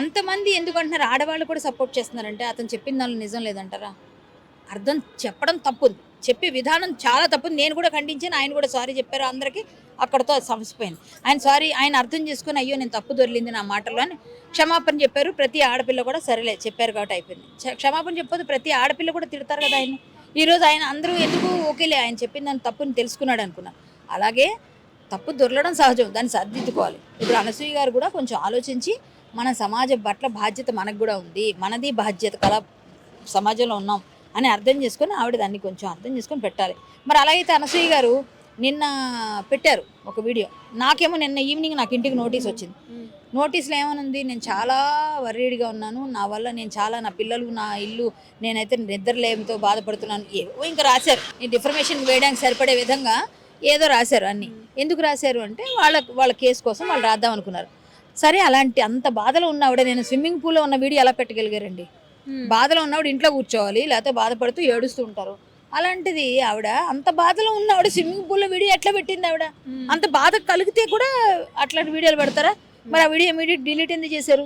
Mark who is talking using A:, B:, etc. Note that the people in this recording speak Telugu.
A: అంతమంది ఎందుకంటున్నారు ఆడవాళ్ళు కూడా సపోర్ట్ చేస్తున్నారంటే అతను చెప్పిన దానిలో నిజం లేదంటారా? అర్థం చెప్పడం తప్పుంది. చెప్పే విధానం చాలా తప్పుంది. నేను కూడా ఖండించాను. ఆయన కూడా సారీ చెప్పారు అందరికీ. అక్కడితో అది సమసిపోయింది. ఆయన అర్థం చేసుకొని అయ్యో నేను తప్పు దొర్లింది నా మాటల్లో అని క్షమాపణ చెప్పారు. ప్రతి ఆడపిల్ల కూడా సరేలే చెప్పారు కాబట్టి అయిపోయింది. క్షమాపణ చెప్పొద్దు ప్రతి ఆడపిల్ల కూడా తిడతారు కదా ఆయన్ని. ఈరోజు ఆయన అందరూ ఎందుకు ఓకేలే ఆయన చెప్పిన దాని తప్పుని తెలుసుకున్నాడు అనుకున్నాను. అలాగే తప్పు దొరలడం సహజం. దాన్ని సర్దిద్దుకోవాలి. ఇప్పుడు అనసూయ గారు కూడా కొంచెం ఆలోచించి మన సమాజం పట్ల బాధ్యత మనకు కూడా ఉంది. మనది బాధ్యత కల సమాజంలో ఉన్నాం అని అర్థం చేసుకొని ఆవిడ దాన్ని కొంచెం అర్థం చేసుకొని పెట్టాలి. మరి అలాగైతే అనసూయ గారు నిన్న పెట్టారు ఒక వీడియో. నాకేమో నిన్న ఈవినింగ్ నాకు ఇంటికి నోటీస్ వచ్చింది. నోటీస్లో ఏమనుంది, నేను చాలా వర్రీడ్గా ఉన్నాను, నా వల్ల నేను చాలా నా పిల్లలు నా ఇల్లు నేనైతే నిద్రలేమితో బాధపడుతున్నాను ఏవో ఇంకా రాశారు. ఈ డిఫర్మేషన్ వేయడానికి సరిపడే విధంగా ఏదో రాశారు అన్నీ. ఎందుకు రాశారు అంటే వాళ్ళ కేసు కోసం వాళ్ళు రాద్దాం అనుకున్నారు. సరే అలాంటి అంత బాధలో ఉన్నవాడే నేను స్విమ్మింగ్ పూల్లో ఉన్న వీడియో ఎలా పెట్టగలిగారండి? బాధలో ఉన్నవాడు ఇంట్లో కూర్చోవాలి, లేకపోతే బాధపడుతూ ఏడుస్తూ ఉంటారు. అలాంటిది ఆవిడ అంత బాధలో ఉన్న ఆవిడ స్విమ్మింగ్ పూల్లో వీడియో ఎట్లా పెట్టింది? ఆవిడ అంత బాధ కలిగితే కూడా అట్లాంటి వీడియోలు పెడతారా? మరి ఆ వీడియో ఇమీడియట్ డిలీట్ ఎందుకు చేశారు?